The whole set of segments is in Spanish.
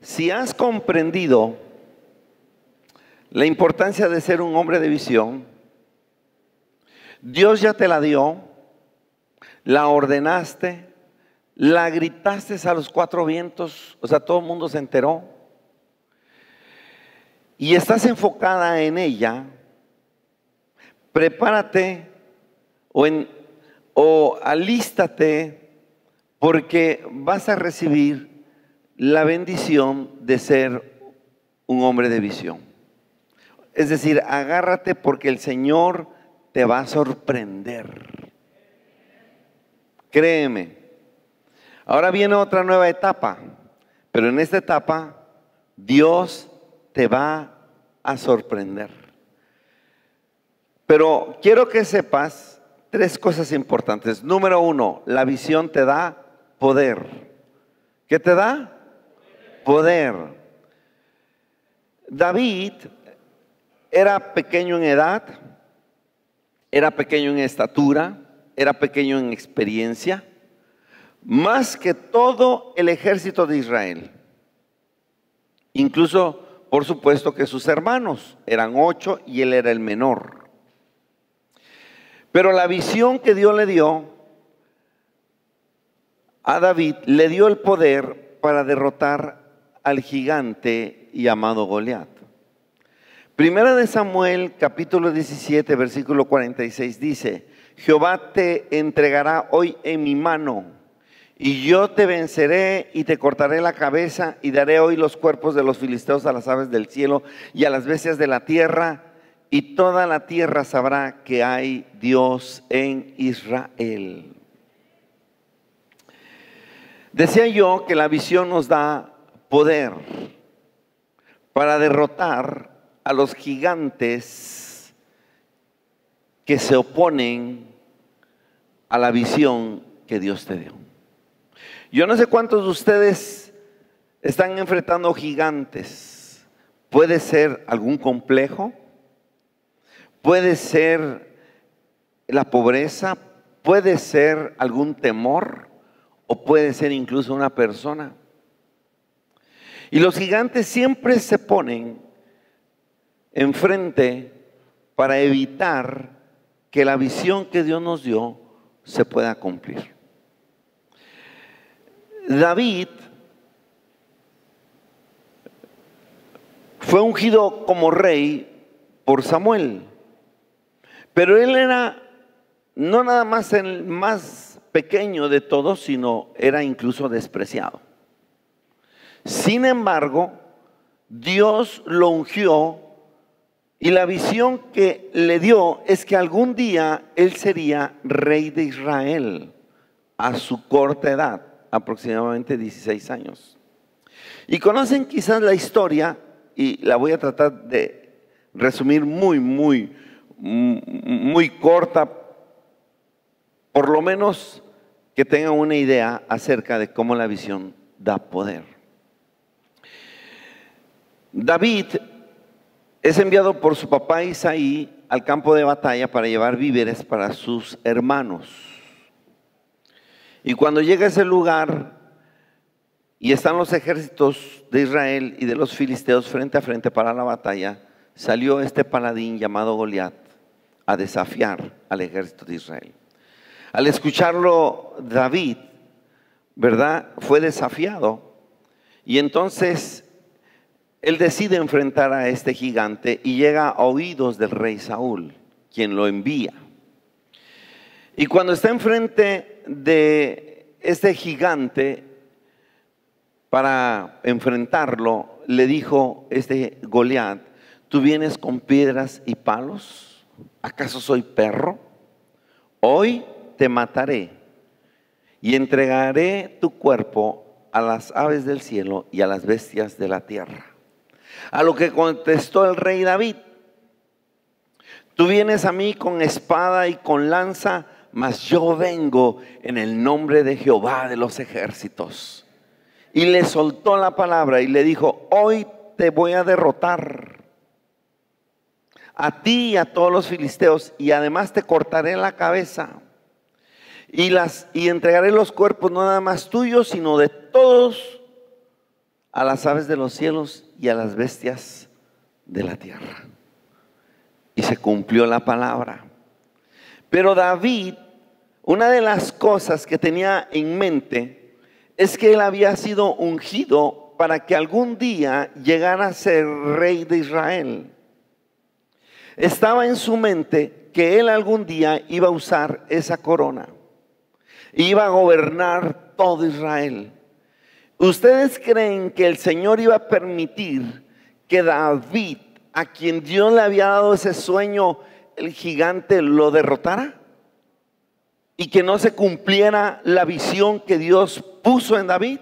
Si has comprendido la importancia de ser un hombre de visión, Dios ya te la dio, la ordenaste, la gritaste a los cuatro vientos, o sea, todo el mundo se enteró, y estás enfocada en ella. Prepárate o alístate, porque vas a recibir la bendición de ser un hombre de visión. Es decir, agárrate, porque el Señor te va a sorprender. Créeme. Ahora viene otra nueva etapa, pero en esta etapa Dios te va a sorprender. Pero quiero que sepas tres cosas importantes. Número uno, la visión te da poder. ¿Qué te da? Poder. David era pequeño en edad, era pequeño en estatura, era pequeño en experiencia, más que todo el ejército de Israel. Incluso, por supuesto, que sus hermanos eran 8 y él era el menor. Pero la visión que Dios le dio a David, le dio el poder para derrotar al gigante llamado Goliat. Primera de Samuel, capítulo 17, versículo 46 dice: Jehová te entregará hoy en mi mano, y yo te venceré y te cortaré la cabeza, y daré hoy los cuerpos de los filisteos a las aves del cielo y a las bestias de la tierra, y toda la tierra sabrá que hay Dios en Israel. Decía yo que la visión nos da poder para derrotar a los gigantes que se oponen a la visión que Dios te dio. Yo no sé cuántos de ustedes están enfrentando gigantes. Puede ser algún complejo, puede ser la pobreza, puede ser algún temor, o puede ser incluso una persona. Y los gigantes siempre se ponen enfrente para evitar que la visión que Dios nos dio se pueda cumplir. David fue ungido como rey por Samuel, pero él era no nada más el más pequeño de todos, sino era incluso despreciado. Sin embargo, Dios lo ungió, y la visión que le dio es que algún día él sería rey de Israel a su corta edad, aproximadamente 16 años. Y conocen quizás la historia, y la voy a tratar de resumir muy corta, por lo menos que tengan una idea acerca de cómo la visión da poder. David es enviado por su papá Isaí al campo de batalla para llevar víveres para sus hermanos. Y cuando llega a ese lugar y están los ejércitos de Israel y de los filisteos frente a frente para la batalla, salió este paladín llamado Goliat a desafiar al ejército de Israel. Al escucharlo David, ¿verdad?, fue desafiado, y entonces él decide enfrentar a este gigante y llega a oídos del rey Saúl, quien lo envía. Y cuando está enfrente de este gigante para enfrentarlo, le dijo este Goliat: ¿tú vienes con piedras y palos? ¿Acaso soy perro? Hoy te mataré y entregaré tu cuerpo a las aves del cielo y a las bestias de la tierra. A lo que contestó el rey David: tú vienes a mí con espada y con lanza, mas yo vengo en el nombre de Jehová de los ejércitos. Y le soltó la palabra y le dijo: hoy te voy a derrotar, a ti y a todos los filisteos, y además te cortaré la cabeza y entregaré los cuerpos no nada más tuyos, sino de todos a las aves de los cielos y a las bestias de la tierra. Y se cumplió la palabra. Pero David, una de las cosas que tenía en mente es que él había sido ungido para que algún día llegara a ser rey de Israel. Estaba en su mente que él algún día iba a usar esa corona, iba a gobernar todo Israel. ¿Ustedes creen que el Señor iba a permitir que David, a quien Dios le había dado ese sueño, el gigante, lo derrotara? ¿Y que no se cumpliera la visión que Dios puso en David?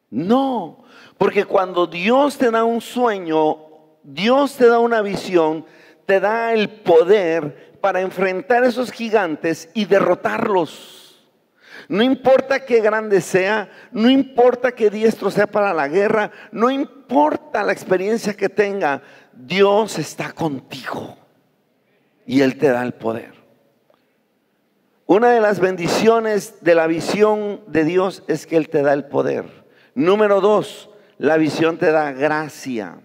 No, porque cuando Dios te da un sueño, Dios te da una visión, te da el poder para enfrentar esos gigantes y derrotarlos. No importa qué grande sea, no importa qué diestro sea para la guerra, no importa la experiencia que tenga, Dios está contigo y Él te da el poder. Una de las bendiciones de la visión de Dios es que Él te da el poder. Número 2, la visión te da gracia.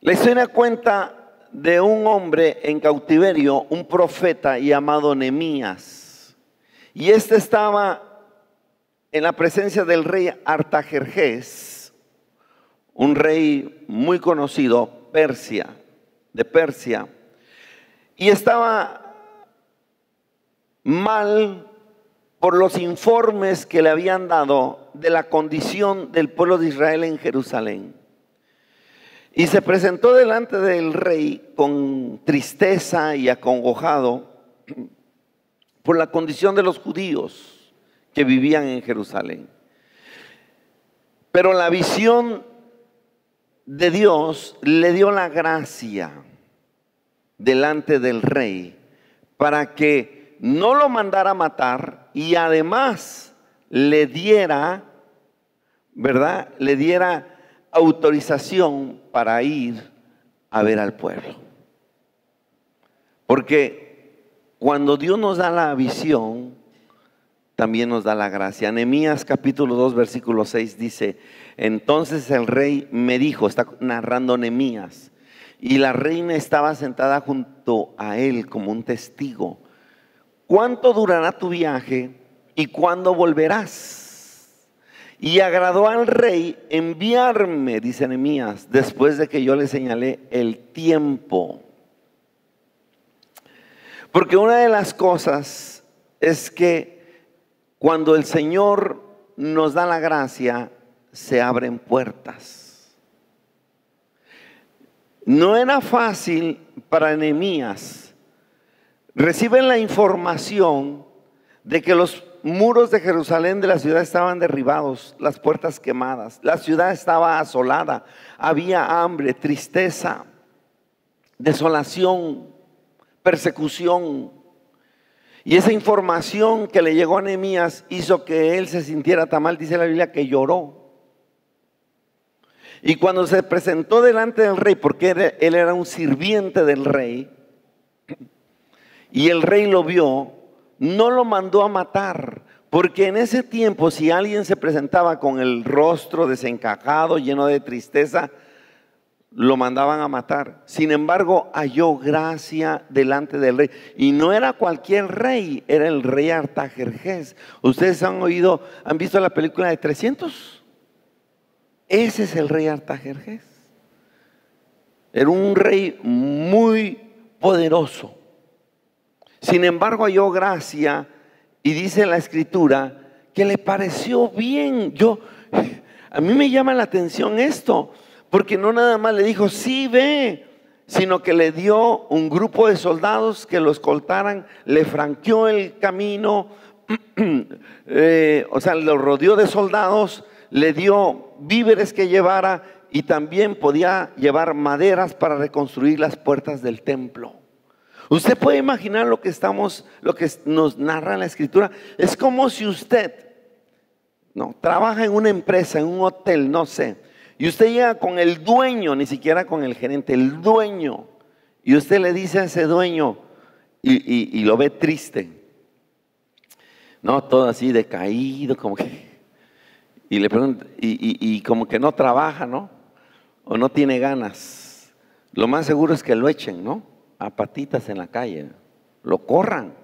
La historia cuenta de un hombre en cautiverio, un profeta llamado Nehemías. Y este estaba en la presencia del rey Artajerjes, un rey muy conocido, de Persia. Y estaba mal por los informes que le habían dado de la condición del pueblo de Israel en Jerusalén. Y se presentó delante del rey con tristeza y acongojado por la condición de los judíos que vivían en Jerusalén. Pero la visión de Dios le dio la gracia delante del rey para que no lo mandara a matar y además le diera, ¿verdad? Le diera autorización para ir a ver al pueblo. Porque cuando Dios nos da la visión, también nos da la gracia. Nehemías capítulo 2 versículo 6 dice: entonces el rey me dijo, está narrando Nehemías, y la reina estaba sentada junto a él como un testigo: ¿cuánto durará tu viaje y cuándo volverás? Y agradó al rey enviarme, dice Nehemías, después de que yo le señalé el tiempo. Porque una de las cosas es que cuando el Señor nos da la gracia, se abren puertas. No era fácil para Nehemías. Reciben la información de que los muros de Jerusalén, de la ciudad, estaban derribados, las puertas quemadas, la ciudad estaba asolada, había hambre, tristeza, desolación, persecución. Y esa información que le llegó a Nehemías hizo que él se sintiera tan mal, dice la Biblia, que lloró. Y cuando se presentó delante del rey, porque él era un sirviente del rey, y el rey lo vio, no lo mandó a matar, porque en ese tiempo si alguien se presentaba con el rostro desencajado, lleno de tristeza, lo mandaban a matar. Sin embargo, halló gracia delante del rey, y no era cualquier rey, era el rey Artajerjes. Ustedes han visto la película de 300. Ese es el rey Artajerjes. Era un rey muy poderoso. Sin embargo, halló gracia, y dice la escritura que le pareció bien. A mí me llama la atención esto, porque no nada más le dijo sí, ve, sino que le dio un grupo de soldados que lo escoltaran, le franqueó el camino, o sea, lo rodeó de soldados, le dio víveres que llevara, y también podía llevar maderas para reconstruir las puertas del templo. Usted puede imaginar lo que nos narra la escritura. Es como si usted trabaja en una empresa, en un hotel, no sé, y usted llega con el dueño, ni siquiera con el gerente, el dueño, y usted le dice a ese dueño, y lo ve triste, todo así decaído, como que, y le pregunta, y como que no trabaja, ¿no? O no tiene ganas. Lo más seguro es que lo echen, ¿no? A patitas en la calle, lo corran.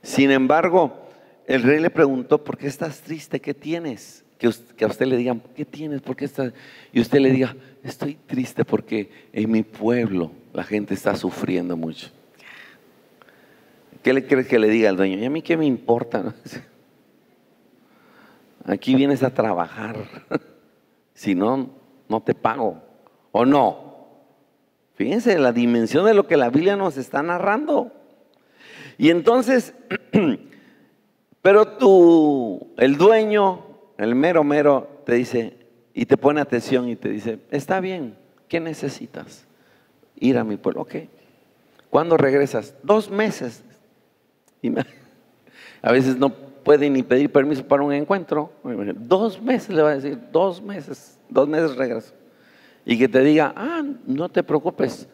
Sin embargo, el rey le preguntó, ¿por qué estás triste? ¿Qué tienes? Que a usted le digan, ¿qué tienes? ¿Por qué estás? Y usted le diga, estoy triste porque en mi pueblo la gente está sufriendo mucho. ¿Qué le cree que le diga al dueño? ¿Y a mí qué me importa? ¿No? Aquí vienes a trabajar. Si no, no te pago. ¿O no? Fíjense la dimensión de lo que la Biblia nos está narrando. Y entonces, pero el dueño, el mero, te dice, y te pone atención y te dice, está bien, ¿qué necesitas? Ir a mi pueblo. Ok. ¿Cuándo regresas? 2 meses. A veces no puede ni pedir permiso para un encuentro. 2 meses le va a decir, 2 meses, 2 meses regreso. Y que te diga, no te preocupes,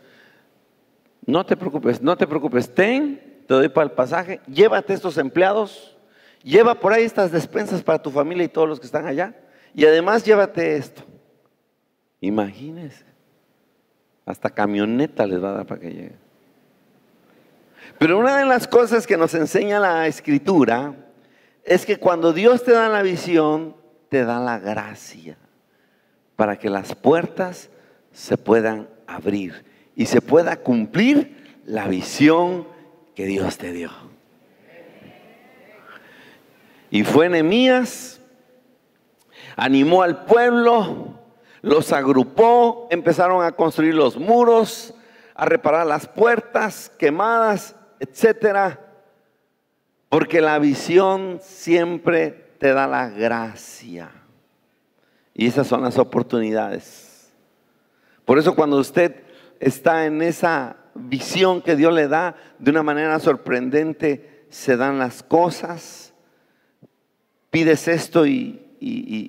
no te preocupes, te doy para el pasaje, llévate estos empleados, lleva por ahí estas despensas para tu familia y todos los que están allá, y además llévate esto. Imagínense, hasta camioneta les va a dar para que llegue. Pero una de las cosas que nos enseña la Escritura es que cuando Dios te da la visión, te da la gracia para que las puertas se puedan abrir y se pueda cumplir la visión que Dios te dio. Y fue Nehemías, animó al pueblo, los agrupó, empezaron a construir los muros, a reparar las puertas quemadas, etcétera, porque la visión siempre te da la gracia. Y esas son las oportunidades. Por eso cuando usted está en esa visión que Dios le da, de una manera sorprendente se dan las cosas. Pides esto y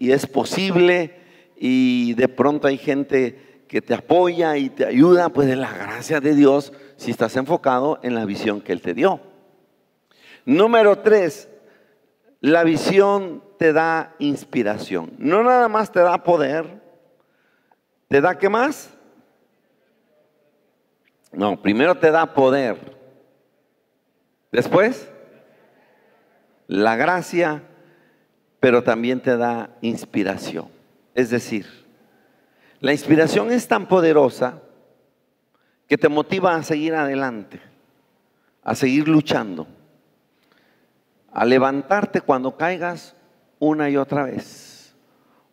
es posible, y de pronto hay gente que te apoya y te ayuda, pues de la gracia de Dios, si estás enfocado en la visión que Él te dio. Número 3, la visión te da inspiración. No nada más te da poder, ¿te da qué más? No, primero te da poder. Después, la gracia, pero también te da inspiración. Es decir, la inspiración es tan poderosa que te motiva a seguir adelante, a seguir luchando, a levantarte cuando caigas una y otra vez.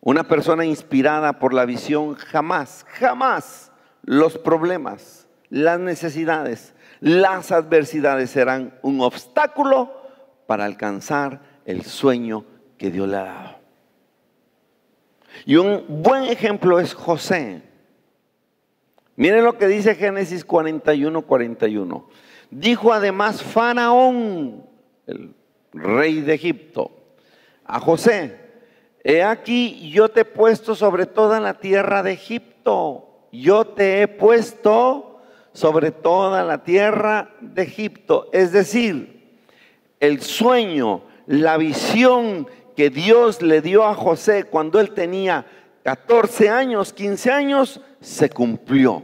Una persona inspirada por la visión jamás los problemas, las necesidades, las adversidades serán un obstáculo para alcanzar el sueño que Dios le ha dado. Y un buen ejemplo es José. Miren lo que dice Génesis 41:41. Dijo además Faraón, el rey de Egipto, a José: he aquí, yo te he puesto sobre toda la tierra de Egipto. Yo te he puesto sobre toda la tierra de Egipto. Es decir, el sueño, la visión que Dios le dio a José cuando él tenía 14 años, 15 años, se cumplió.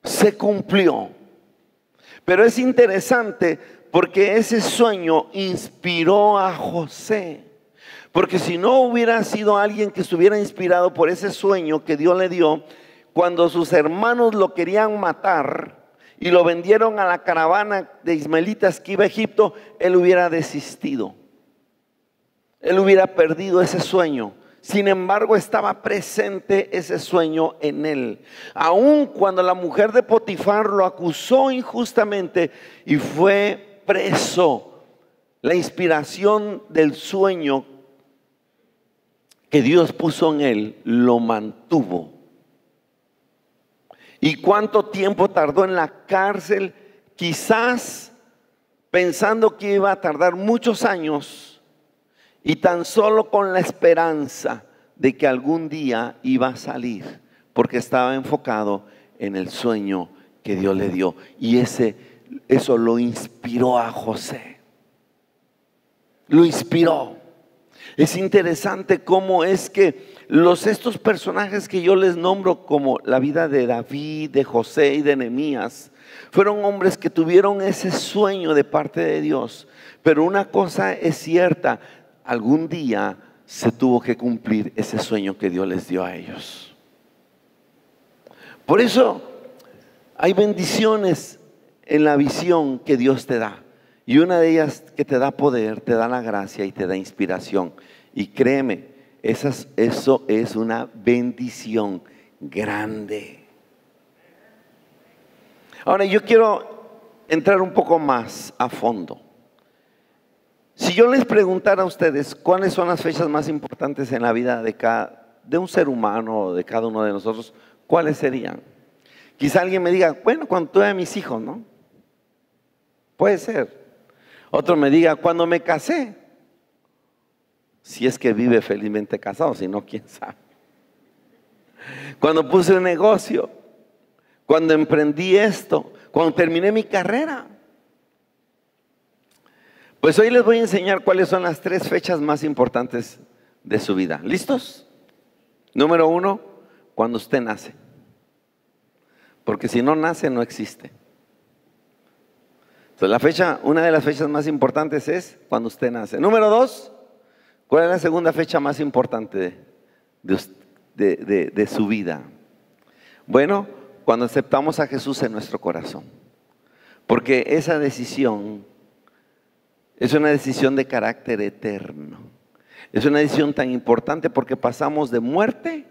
Se cumplió. Pero es interesante porque ese sueño inspiró a José. Porque si no hubiera sido alguien que estuviera inspirado por ese sueño que Dios le dio, cuando sus hermanos lo querían matar y lo vendieron a la caravana de ismaelitas que iba a Egipto, él hubiera desistido. Él hubiera perdido ese sueño. Sin embargo, estaba presente ese sueño en él. Aun cuando la mujer de Potifar lo acusó injustamente y fue preso, la inspiración del sueño que Dios puso en él lo mantuvo. ¿Y cuánto tiempo tardó en la cárcel? Quizás pensando que iba a tardar muchos años, y tan solo con la esperanza de que algún día iba a salir, porque estaba enfocado en el sueño que Dios le dio. Y eso lo inspiró a José. Lo inspiró. Es interesante cómo es que estos personajes que yo les nombro, como la vida de David, de José y de Nehemías, fueron hombres que tuvieron ese sueño de parte de Dios. Pero una cosa es cierta, algún día se tuvo que cumplir ese sueño que Dios les dio a ellos. Por eso hay bendiciones en la visión que Dios te da. Y una de ellas que te da poder, te da la gracia y te da inspiración. Y créeme, eso es una bendición grande. Ahora yo quiero entrar un poco más a fondo. Si yo les preguntara a ustedes cuáles son las fechas más importantes en la vida de un ser humano o de cada uno de nosotros, ¿cuáles serían? Quizá alguien me diga, bueno, cuando tuve a mis hijos, ¿no? Puede ser. Otro me diga, cuando me casé. Si es que vive felizmente casado, si no, quién sabe. Cuando puse un negocio, cuando emprendí esto, cuando terminé mi carrera. Pues hoy les voy a enseñar cuáles son las 3 fechas más importantes de su vida. ¿Listos? Número 1, cuando usted nace. Porque si no nace, no existe. Entonces una de las fechas más importantes es cuando usted nace. Número 2, ¿cuál es la segunda fecha más importante de su vida? Bueno, cuando aceptamos a Jesús en nuestro corazón. Porque esa decisión es una decisión de carácter eterno. Es una decisión tan importante porque pasamos de muerte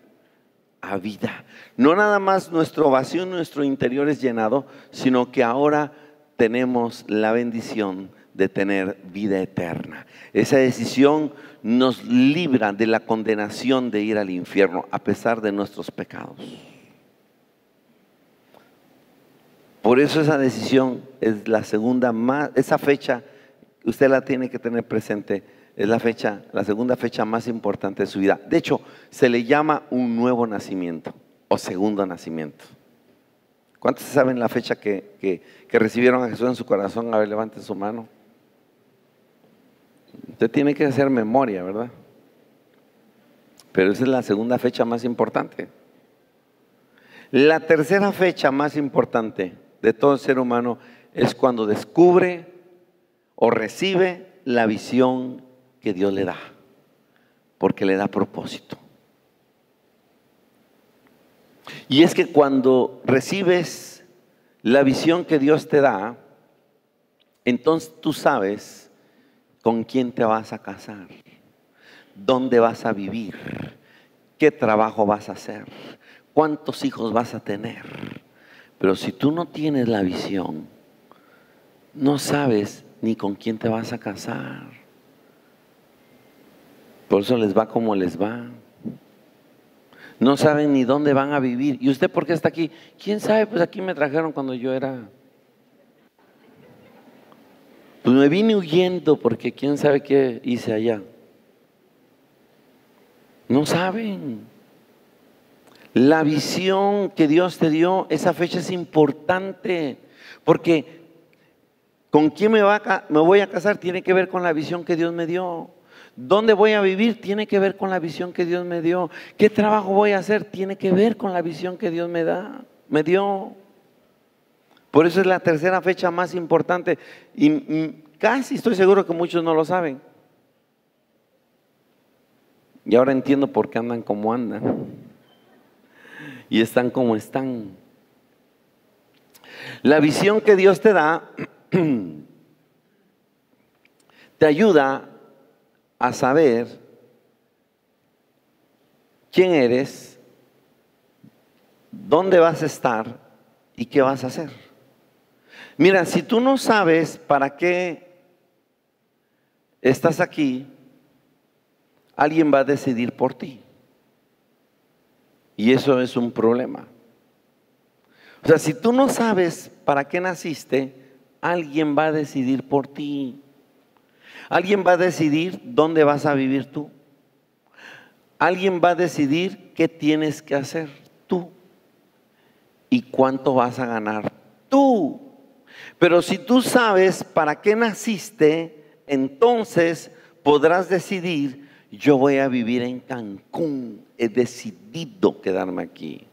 a vida. No nada más nuestro vacío, nuestro interior es llenado, sino que ahora tenemos la bendición de tener vida eterna. Esa decisión nos libra de la condenación de ir al infierno a pesar de nuestros pecados. Por eso esa decisión es la segunda más, esa fecha usted la tiene que tener presente, es la segunda fecha más importante de su vida. De hecho, se le llama un nuevo nacimiento o segundo nacimiento. ¿Cuántos saben la fecha que recibieron a Jesús en su corazón? A ver, levanten su mano. Usted tiene que hacer memoria, ¿verdad? Pero esa es la segunda fecha más importante. La tercera fecha más importante de todo ser humano es cuando descubre o recibe la visión que Dios le da, porque le da propósito. Y es que cuando recibes la visión que Dios te da, entonces tú sabes con quién te vas a casar, dónde vas a vivir, qué trabajo vas a hacer, cuántos hijos vas a tener. Pero si tú no tienes la visión, no sabes ni con quién te vas a casar. Por eso les va como les va. No saben ni dónde van a vivir. ¿Y usted por qué está aquí? ¿Quién sabe? Pues aquí me trajeron cuando yo era... Pues me vine huyendo porque quién sabe qué hice allá. No saben. La visión que Dios te dio, esa fecha es importante. Porque con quién me voy a casar tiene que ver con la visión que Dios me dio. ¿Dónde voy a vivir? Tiene que ver con la visión que Dios me dio. ¿Qué trabajo voy a hacer? Tiene que ver con la visión que Dios me dio. Por eso es la tercera fecha más importante. Y casi estoy seguro que muchos no lo saben. Y ahora entiendo por qué andan como andan. Y están como están. La visión que Dios te da te ayuda a saber quién eres, dónde vas a estar y qué vas a hacer. Mira, si tú no sabes para qué estás aquí, alguien va a decidir por ti. Y eso es un problema. O sea, si tú no sabes para qué naciste, alguien va a decidir por ti. Alguien va a decidir dónde vas a vivir tú. Alguien va a decidir qué tienes que hacer tú y cuánto vas a ganar tú. Pero si tú sabes para qué naciste, entonces podrás decidir, yo voy a vivir en Cancún, he decidido quedarme aquí.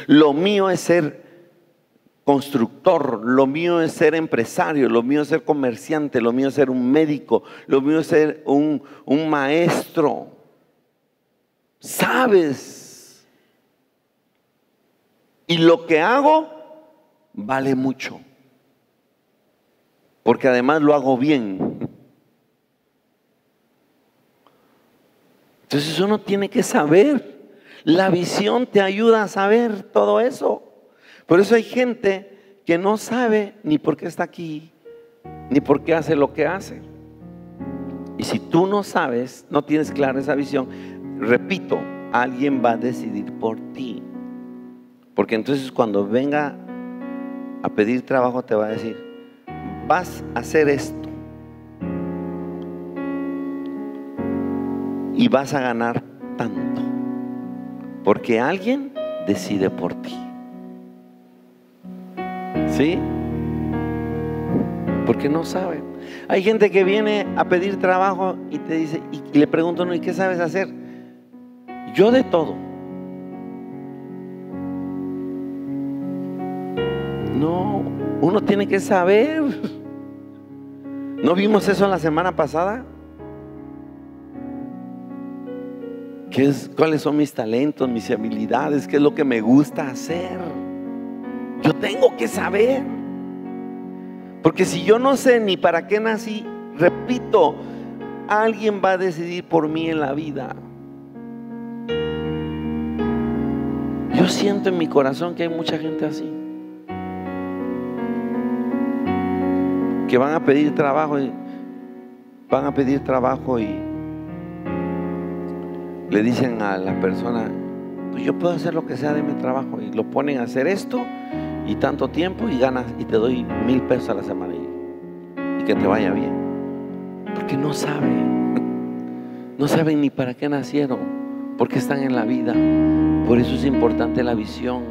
Lo mío es ser constructor, lo mío es ser empresario, lo mío es ser comerciante, lo mío es ser un médico, lo mío es ser un maestro. ¿Sabes? Y lo que hago vale mucho, porque además lo hago bien. Entonces uno tiene que saber. La visión te ayuda a saber todo eso. Por eso hay gente que no sabe ni por qué está aquí, ni por qué hace lo que hace. Y si tú no sabes, no tienes clara esa visión, repito, alguien va a decidir por ti. Porque entonces cuando venga a pedir trabajo te va a decir, vas a hacer esto y vas a ganar tanto, porque alguien decide por ti. ¿Sí? Porque no sabe. Hay gente que viene a pedir trabajo y te dice, y le pregunto, ¿no? ¿Y qué sabes hacer? Yo de todo. No, uno tiene que saber. ¿No vimos eso la semana pasada? ¿Cuáles son mis talentos, mis habilidades? ¿Qué es lo que me gusta hacer? Yo tengo que saber. Porque si yo no sé ni para qué nací, repito, alguien va a decidir por mí en la vida. Yo siento en mi corazón que hay mucha gente así, que van a pedir trabajo y le dicen a la persona, pues yo puedo hacer lo que sea de mi trabajo, y lo ponen a hacer esto y tanto tiempo y ganas, y te doy 1,000 pesos a la semana y que te vaya bien. Porque no saben ni para qué nacieron, porque están en la vida. Por eso es importante la visión.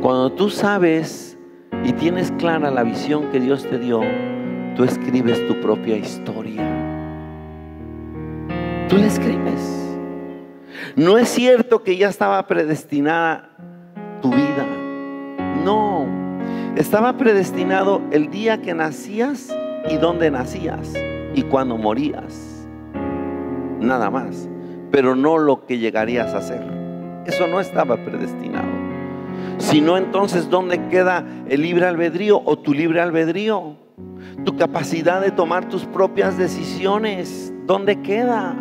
Cuando tú sabes y tienes clara la visión que Dios te dio, tú escribes tu propia historia. Tú la escribes. No es cierto que ya estaba predestinada tu vida. No, estaba predestinado el día que nacías y dónde nacías y cuándo morías. Nada más. Pero no lo que llegarías a hacer. Eso no estaba predestinado. Si no, entonces ¿dónde queda el libre albedrío o tu libre albedrío? Tu capacidad de tomar tus propias decisiones, ¿dónde queda?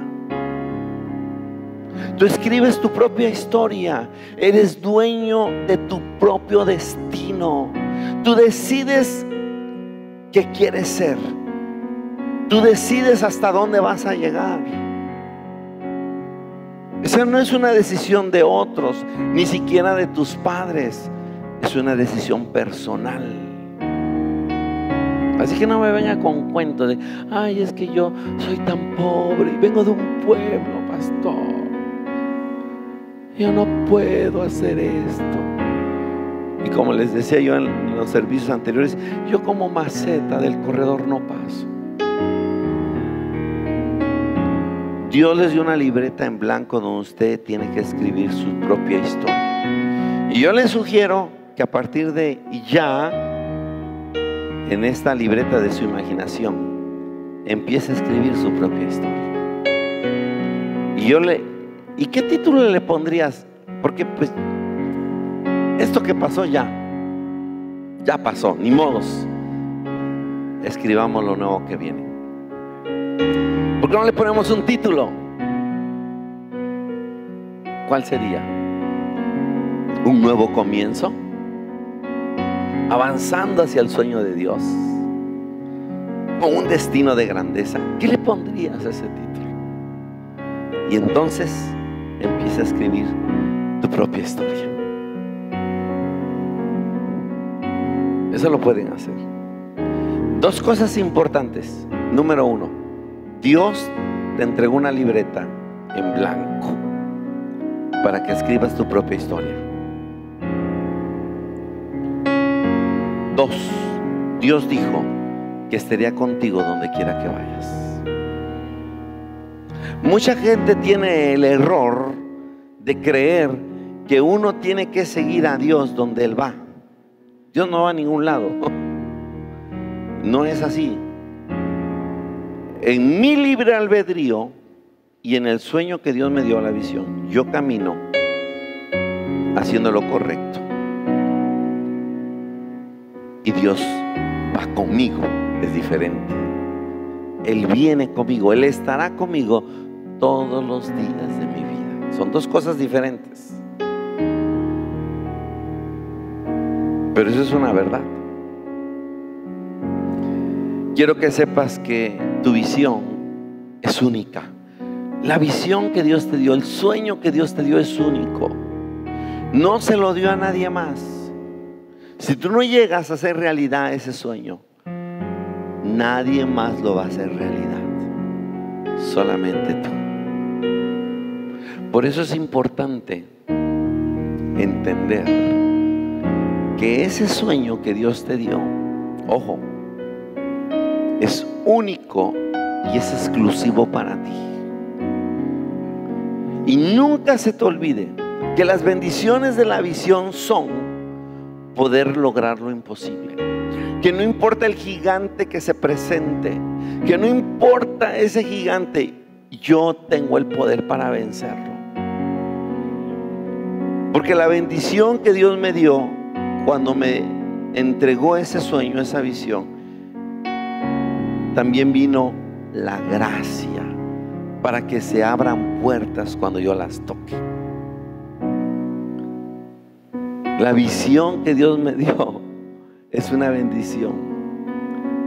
Tú escribes tu propia historia. Eres dueño de tu propio destino. Tú decides qué quieres ser. Tú decides hasta dónde vas a llegar. Esa no es una decisión de otros, ni siquiera de tus padres. Es una decisión personal. Así que no me venga con cuentos de, ay, es que yo soy tan pobre y vengo de un pueblo, pastor. Yo no puedo hacer esto. Y como les decía yo en los servicios anteriores, yo como maceta del corredor no paso. Dios les dio una libreta en blanco donde usted tiene que escribir su propia historia. Y yo les sugiero que a partir de ya, en esta libreta de su imaginación, empiece a escribir su propia historia. ¿Y qué título le pondrías? Porque pues esto que pasó ya pasó, ni modos. Escribamos lo nuevo que viene. ¿Por qué no le ponemos un título? ¿Cuál sería? ¿Un nuevo comienzo? ¿Avanzando hacia el sueño de Dios? ¿O un destino de grandeza? ¿Qué le pondrías a ese título? Y entonces empieza a escribir tu propia historia. Eso lo pueden hacer. 2 cosas importantes. Número 1, Dios te entregó una libreta en blanco para que escribas tu propia historia. 2, Dios dijo que estaría contigo donde quiera que vayas. Mucha gente tiene el error de creer que uno tiene que seguir a Dios donde Él va. Dios no va a ningún lado. No es así. En mi libre albedrío y en el sueño que Dios me dio a la visión, yo camino haciendo lo correcto. Y Dios va conmigo, es diferente. Él viene conmigo, Él estará conmigo todos los días de mi vida. Son dos cosas diferentes. Pero eso es una verdad. Quiero que sepas que tu visión es única. La visión que Dios te dio, el sueño que Dios te dio es único. No se lo dio a nadie más. Si tú no llegas a hacer realidad ese sueño, nadie más lo va a hacer realidad. Solamente tú. Por eso es importante entender que ese sueño que Dios te dio, ojo, es único y es exclusivo para ti. Y nunca se te olvide que las bendiciones de la visión son poder lograr lo imposible. Que no importa el gigante que se presente, que no importa ese gigante, yo tengo el poder para vencerlo. Porque la bendición que Dios me dio cuando me entregó ese sueño, esa visión, también vino la gracia para que se abran puertas cuando yo las toque. La visión que Dios me dio es una bendición,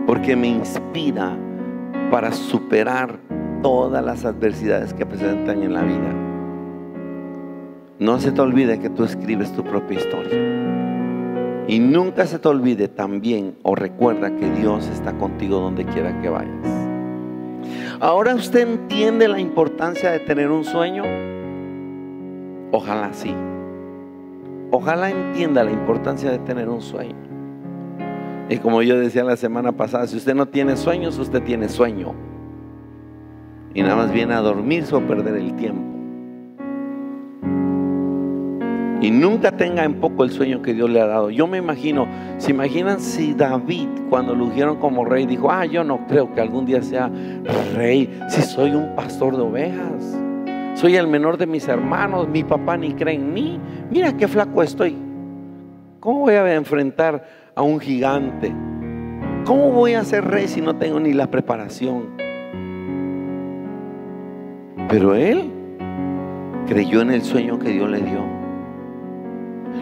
porque me inspira para superar todas las adversidades que presentan en la vida. No se te olvide que tú escribes tu propia historia. Y nunca se te olvide también, o recuerda, que Dios está contigo donde quiera que vayas. Ahora usted entiende la importancia de tener un sueño. Ojalá sí. Ojalá entienda la importancia de tener un sueño. Y como yo decía la semana pasada, si usted no tiene sueños, usted tiene sueño. Y nada más viene a dormirse o perder el tiempo. Y nunca tenga en poco el sueño que Dios le ha dado. Yo me imagino, ¿se imaginan si David, cuando lo ungieron como rey, dijo: yo no creo que algún día sea rey, si soy un pastor de ovejas, soy el menor de mis hermanos, mi papá ni cree en mí, mira qué flaco estoy, ¿cómo voy a enfrentar a un gigante? ¿Cómo voy a ser rey si no tengo ni la preparación? Pero él creyó en el sueño que Dios le dio.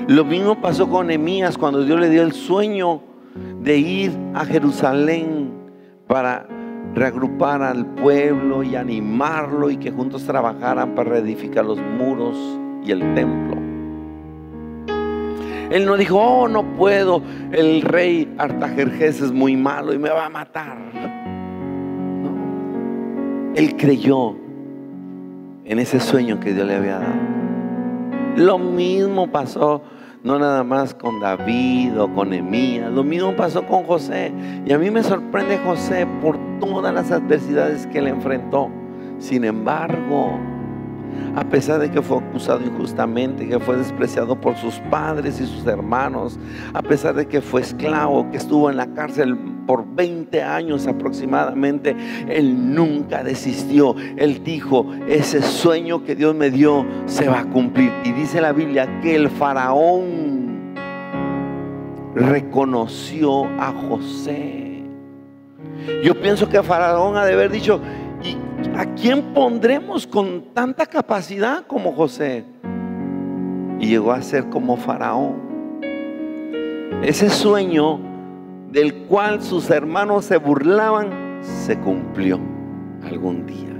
Lo mismo pasó con Nehemías cuando Dios le dio el sueño de ir a Jerusalén para reagrupar al pueblo y animarlo y que juntos trabajaran para reedificar los muros y el templo. Él no dijo: no puedo, el rey Artajerjes es muy malo y me va a matar. No. Él creyó en ese sueño que Dios le había dado. Lo mismo pasó no nada más con David o con Nehemías, lo mismo pasó con José. Y a mí me sorprende José por todas las adversidades que él enfrentó. Sin embargo, a pesar de que fue acusado injustamente, que fue despreciado por sus padres y sus hermanos, a pesar de que fue esclavo, que estuvo en la cárcel por 20 años aproximadamente, él nunca desistió. Él dijo: ese sueño que Dios me dio se va a cumplir. Y dice la Biblia que el faraón reconoció a José. Yo pienso que el faraón ha de haber dicho: ¿y a quién pondremos con tanta capacidad como José? Y llegó a ser como faraón. Ese sueño del cual sus hermanos se burlaban se cumplió algún día.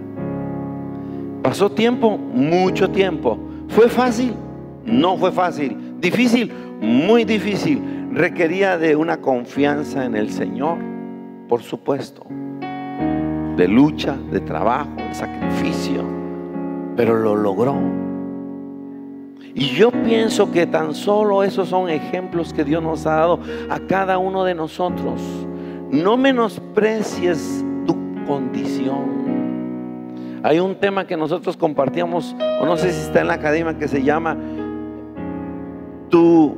Pasó tiempo, mucho tiempo. ¿Fue fácil? No fue fácil. ¿Difícil? Muy difícil. Requería de una confianza en el Señor, por supuesto, de lucha, de trabajo, de sacrificio, pero lo logró. Y yo pienso que tan solo esos son ejemplos que Dios nos ha dado a cada uno de nosotros. No menosprecies tu condición. Hay un tema que nosotros compartíamos, o no sé si está en la academia, que se llama: tu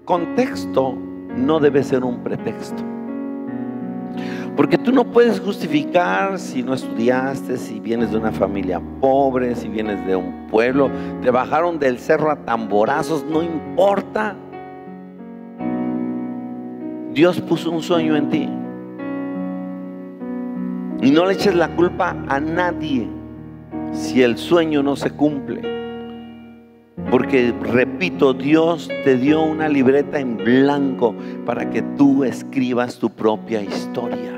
contexto no debe ser un pretexto. Porque tú no puedes justificar si no estudiaste, si vienes de una familia pobre, si vienes de un pueblo, te bajaron del cerro a tamborazos, no importa. Dios puso un sueño en ti. Y no le eches la culpa a nadie si el sueño no se cumple. Porque, repito, Dios te dio una libreta en blanco para que tú escribas tu propia historia.